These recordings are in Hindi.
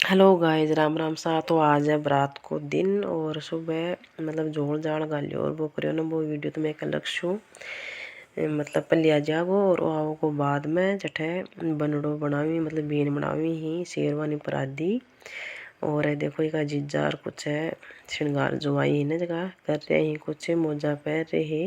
हेलो गाइस, राम राम सा। तो आज है रात को दिन और सुबह मतलब जोड़ जाड़ गालियो और वो करियो ना वो वीडियो तो मैं अलग छू मतलब पलिया जागो और आओ को बाद में जठे बनड़ो बनावी मतलब बीन बनावी ही शेरवानी परादी और है देखो एक जीजा और कुछ है श्रृंगार जवाई है ना जगह कर रहे ही कुछ मोजा पहन रहे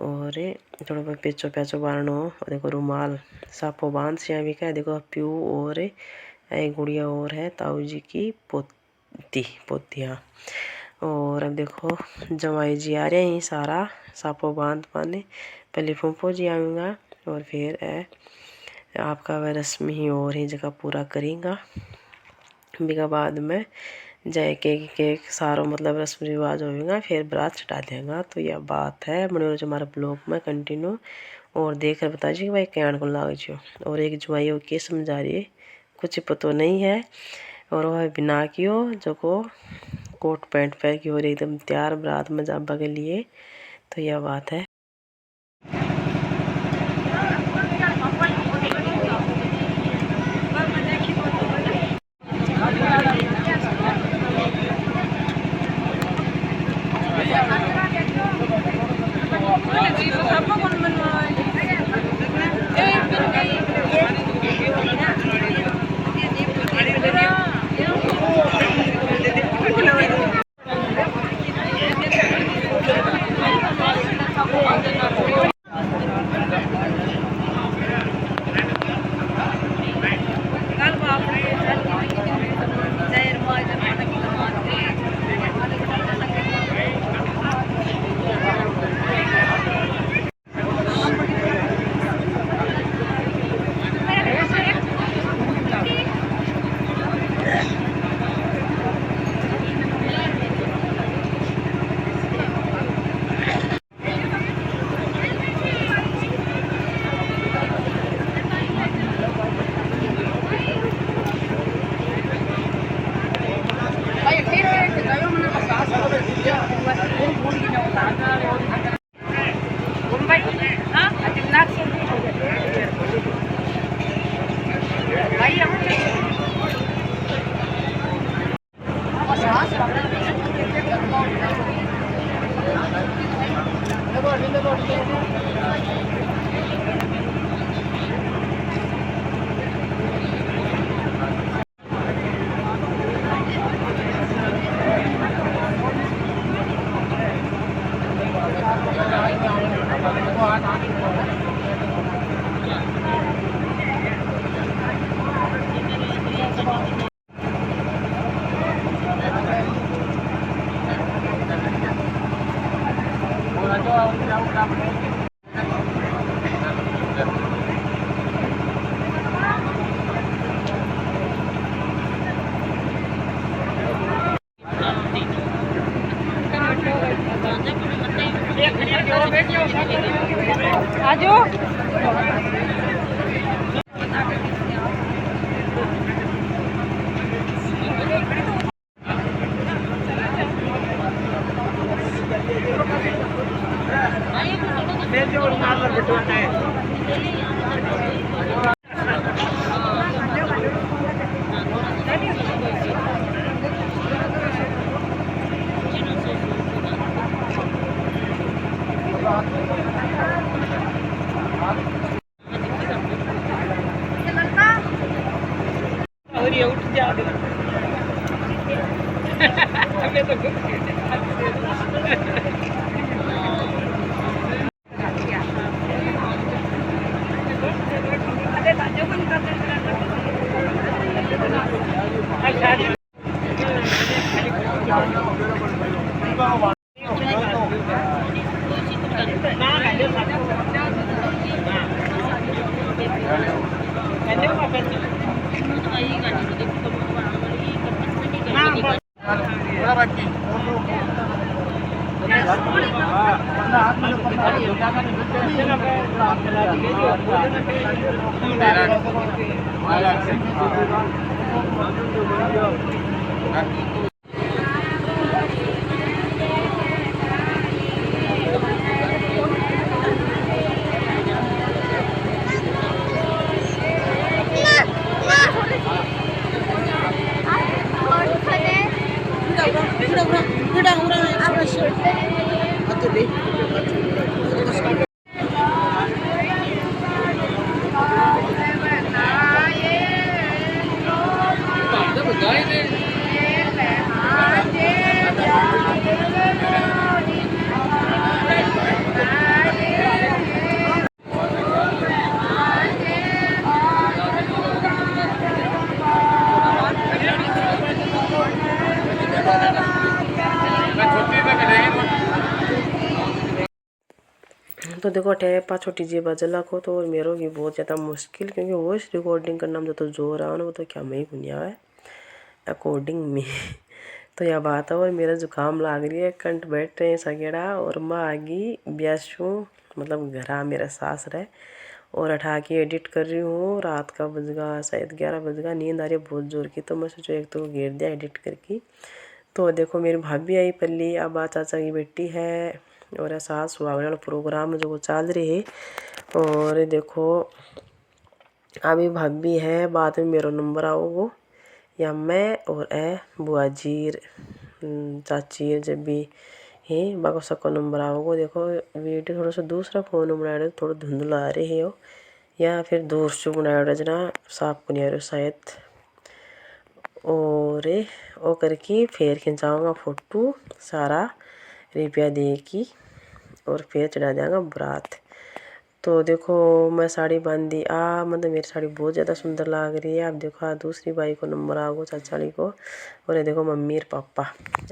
और थोड़ा बहुत पेचो पैचो बारणो और देखो रुमाल सापो बांध से भी क्या देखो प्यू और एक गुड़िया और है ताऊ जी की पोतियाँ। और अब देखो जमाई जी आ रहे हैं सारा सापो बांध पाने पहले फूफो जी आऊँगा और फिर है आपका वह रस्म ही और ही जगह पूरा करेंगा बिका बाद में जय केक सारो मतलब रस्म रिवाज होगा फिर बारात चढ़ा देगा। तो यह बात है बने रोज हमारे ब्लॉग में कंटिन्यू और देख कर बता जी भाई क्या को लाग जो। और एक जुआई हो के समझा रही है कुछ पतो नहीं है और वह बिना कियो जो को कोट पैंट पहन की और एकदम तैयार बारात में जाबा के लिए। तो यह बात है। आजो उठ जा हमें तो तो देखो टेपा छोटी जी बजला को तो मेरो की बहुत ज़्यादा मुश्किल, क्योंकि वॉइस रिकॉर्डिंग करना में तो जोर आ ना, वो तो क्या मैं ही बुनिया है अकॉर्डिंग में। तो यह बात है, और मेरा जुकाम लाग रही है, कंठ बैठ रहे हैं सगेड़ा, और माँ आगी ब्याशू मतलब घरा मेरा सास रहे, और अठा के एडिट कर रही हूँ। रात का बजगा शायद 11 बजगा, नींद आ रही है बहुत जोर की, तो मैं सोचो एक तो घेर दिया एडिट करके। तो देखो मेरी भाभी आई पल्ली, अब चाचा की बेटी है, और ऐसा सुहागने वाला प्रोग्राम जो वो चल रही है। और देखो अभी भाभी है, बाद में मेरा नंबर आओगो, या मैं और बुआ जीर चाची जब भी है बाको सबका नंबर आओगो। देखो वीडियो थोड़ा सा दूसरा फ़ोन बनाया थोड़ा धुंधला आ रही है हो, या फिर दूर से बनाया जना साफ को नहीं आ रहा शायद। और वो करके फिर खिंचाऊँगा फ़ोटो सारा रुपया दे की, और फिर चढ़ा देंगा बारात। तो देखो मैं साड़ी बांधी मतलब मेरी साड़ी बहुत ज़्यादा सुंदर लग रही है। आप देखो दूसरी बाई को नंबर आगो चाचाली को, और ये देखो मम्मी और पापा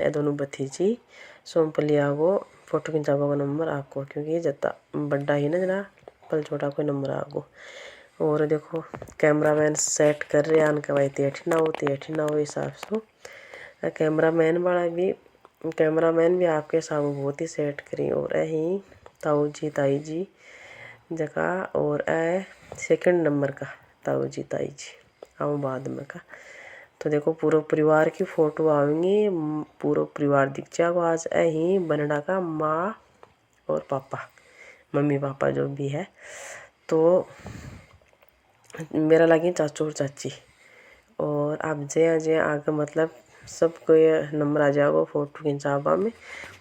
ये दोनों भतीजी सोमपली आगो फोटो खिंचाबो का नंबर आको, क्योंकि जता बड्डा ही ना जना पल छोटा कोई नंबर आगो। और देखो कैमरा मैन सेट कर रहे हैं के भाई तेठी ना हो हिसाब से कैमरा मैन भी आपके सामने बहुत ही सेट करी। और यही ताऊ जी ताई जी जगह, और सेकंड नंबर का ताऊ जी ताई जी आऊँ बाद में का। तो देखो पूरा परिवार की फ़ोटो आएंगी, पूरा परिवार दिख जाएगा आज। यही बनडा का माँ और पापा मम्मी पापा जो भी है, तो मेरा लगी चाचू और चाची। और अब जे आगे मतलब सबको ये नंबर आ जाएगा फ़ोटो खिंचावा में,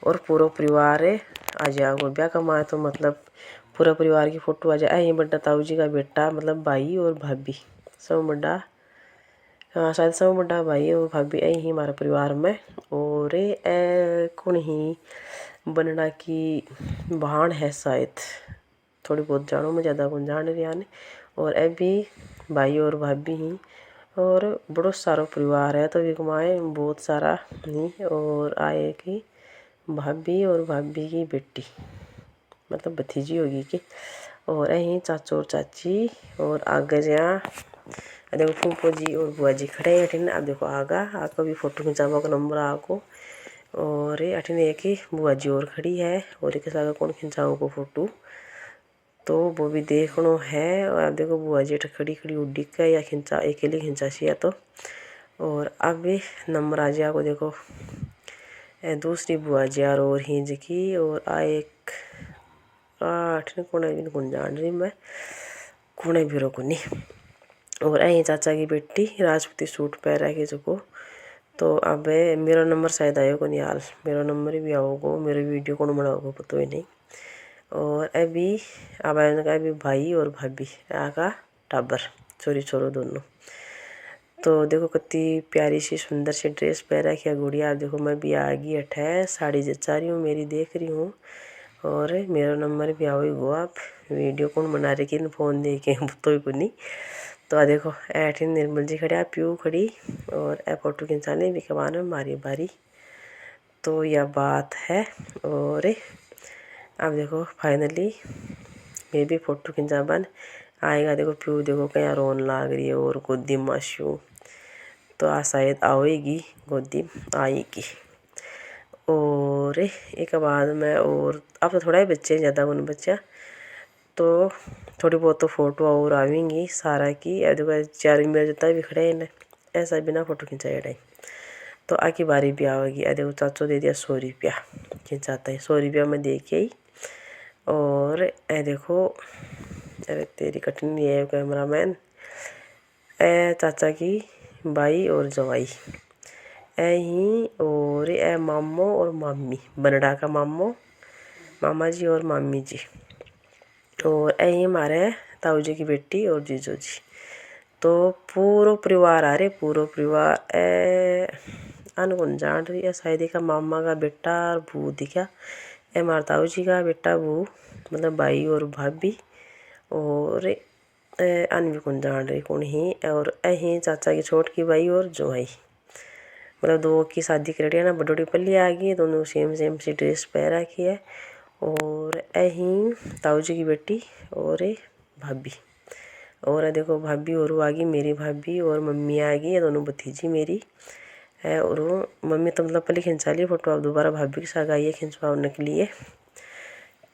और पूरा परिवार आ जाएगा ब्याह कमाए, तो मतलब पूरा परिवार की फ़ोटो आ जाए। यही बड्डा ताऊ जी का बेटा मतलब भाई और भाभी सब बड्डा, हाँ शायद सब बड्डा भाई और भाभी यही हमारे परिवार में। और कौन ही बनडा की बहन है शायद, थोड़ी बहुत जानो मैं ज़्यादा कौन जान रही आने। और अभी भाई और भाभी ही, और बड़ो सारा परिवार है, तो एक माए बहुत सारा नहीं, और आए की भाभी और भाभी की बेटी मतलब भतीजी होगी कि। और यहीं चाचू और चाची, और आगे जहाँ देखो फूफो जी और बुआ जी खड़े हैं अठिन। अब देखो आगा भी फ़ोटो खिंचावा का नंबर आगो, और अठिन एक ही बुआ जी और खड़ी है, और एक सागा कौन खिंचाओ को फ़ोटो तो वो भी देखनो है। और अब देखो बुआ जी खड़ी खड़ी उड़ी का या खिंचा अकेली खिंचा सी है तो। और अब भी नंबर आ जाएगा देखो दूसरी बुआ जी और हिंज की, और एक आठ कोने भी कौन जान रही मैं कोने भी रो कोनी। और यही चाचा की बेटी राजपूती सूट पहरा के जो। तो अब मेरा नंबर शायद आयो को नहीं हाल, मेरा नंबर भी आओगो, मेरे वीडियो कौन बनाओगो पता ही नहीं। और अभी अब अभी भाई और भाभी आका टाबर चोरी छोरो दोनों। तो देखो कितनी प्यारी सी सुंदर सी ड्रेस पहन रखी है गुड़िया। देखो मैं भी आ गई अठे साड़ी जचा रही हूँ मेरी देख रही हूँ, और मेरा नंबर भी आओ गो। आप वीडियो कौन बना रही कि फ़ोन दे के तो ही नहीं। तो देखो ऐठी निर्मल जी खड़े प्यू खड़ी, और ए फोटो खिंचाने भी कमान में मारी बारी। तो यह बात है। और अब देखो फाइनली मैं भी फ़ोटो खिंचाबन आएगा। देखो प्यू देखो क्या रोन लाग रही है, और गोदी माशू तो शायद आएगी गोदी आएगी। और एक बाद में और अब तो थोड़ा ही बच्चे ज़्यादा कौन बच्चा, तो थोड़ी बहुत तो फ़ोटो और आवेंगी सारा की। देखो चार मेरे जितना भी खड़े हैं ऐसा बिना फ़ोटो खिंचाए डाई, तो आकी बारी भी आवेगी। देखो चाचो दे दिया 100 रुपया खिंचाता है, 100 रुपया में दे के आई। और ए देखो अरे तेरी कटनी है कैमरा मैन, चाचा की भाई और जवाई यही, और ए मामो और मामी बनडा का मामा जी और मामी जी, और यही हमारे ताऊ जी की बेटी और जीजू जी। तो पूरा परिवार आ रहे, पूरा परिवार ए अनकुन जान रही है शायद का मामा का बेटा और बू दिखा ए मार ताऊ जी का बेटा बू मतलब भाई और भाभी और अन भी कौन जान रही कौन ही और अही चाचा की छोट की भाई और जोई मतलब दो की शादी कर रही है ना। बड़ी पल्ली आ गई, दोनों सेम सेम सी ड्रेस पहन रखी है और अही ताऊ जी की बेटी और भाभी और देखो भाभी और आ गई मेरी भाभी और मम्मी आ गई, ये दोनों भतीजी मेरी है। और मम्मी तो मतलब पहले खिंचा ली फोटो, अब दोबारा भाभी के साथ आई है खिंचवाने के लिए।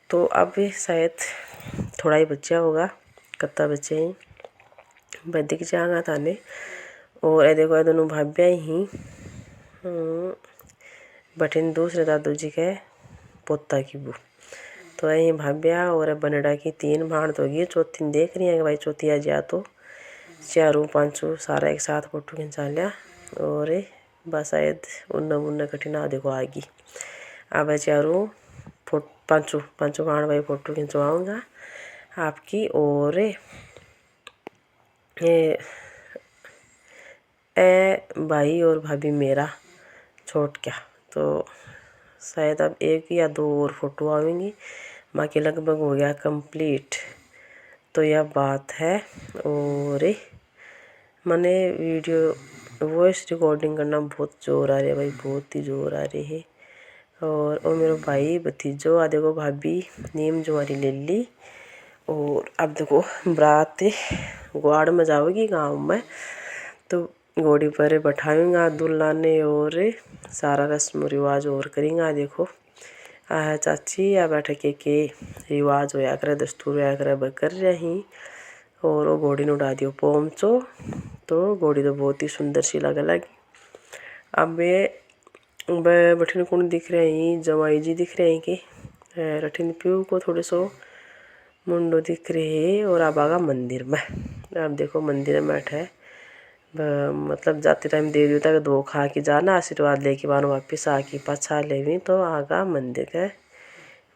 तो अब शायद थोड़ा ही बच्चा होगा, कत्ता बच्चे ही बदिक जाएगा थाने। और ये देखो ये दोनों भाभ्या ही बटिन दूसरे दादू जी के पोता की बू। तो यही भाभ्या और बनड़ा की 3 भाण तो होगी, चौथी देख रही है कि भाई चौथी आ जा तो 4 5 सारा एक साथ फोटो खिंचा लिया। और बस शायद उन्न उन्न कठिन आ देखो आगी अब 4 पाँचों भाण भाई फोटो खिंचवाऊँगा आपकी। और भाई और भाभी मेरा छोट क्या तो शायद अब 1 या 2 और फोटो आएंगी, बाकी लगभग हो गया कंप्लीट। तो यह बात है। और मैंने वीडियो वॉइस रिकॉर्डिंग करना बहुत जोर आ रही है भाई, बहुत ही जोर आ रही है। और मेरा भाई भतीजो आ देखो भाभी नीम जुआरी ले ली। और अब देखो बारात ग्वाड़ में जाओगी गांव में, तो घोड़ी पर बैठाऊंगा दूल्हा ने और सारा रस्म रिवाज और करेंगे। देखो आ चाची या बैठे के रिवाज होया करे, दस्तूर होया करे वह कर रही। और वो घोड़ी ने उड़ा दियो पोमचो, तो घोड़ी तो बहुत ही सुंदर सी लगे लगी। अब वह बठिन कौन दिख रहे हैं, जवाई जी दिख रहे हैं कि रठिन प्यू को थोड़े सो मुंडो दिख रहे है। और अब आगा मंदिर में, अब देखो मंदिर में बैठे मतलब जाते टाइम देवी तक 2 खा के जाना, आशीर्वाद लेके बानो वापिस आके पाछा लेवी। तो आगा मंदिर के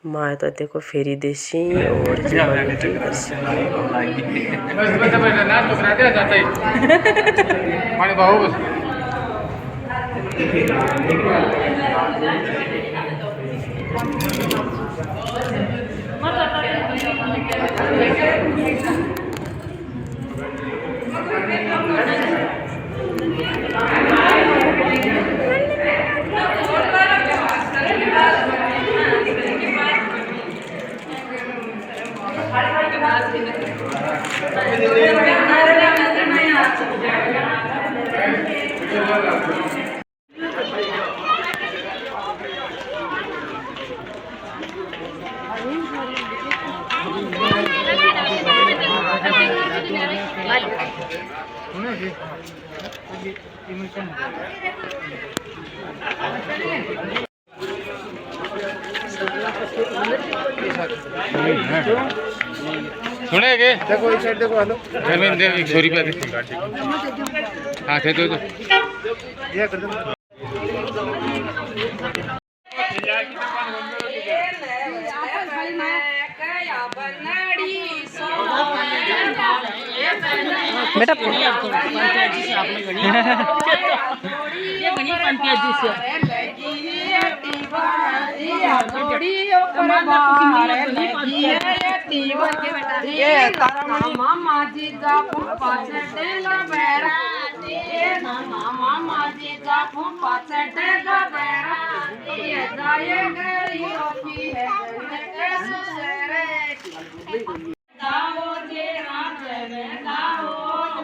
माँ तो देखो फेरी देसी और सुने के देखो इस साइड देखो हेलो धर्मेंद्र 100 रुपया दे। हाँ थे तो ये कर दो बेटा पंचायती से आपने गणी ये गणी पंचायती से ये मामा जी का पाचटेला बेरा ये मामा जी का पाचटेला बेरा ये जाए गई होती है सुसरे दाओ जे रात में दाओ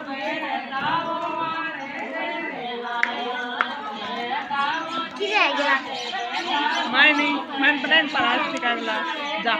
बेर दाओ मारे दाओ की आएगा मैं पता पास निकालला जा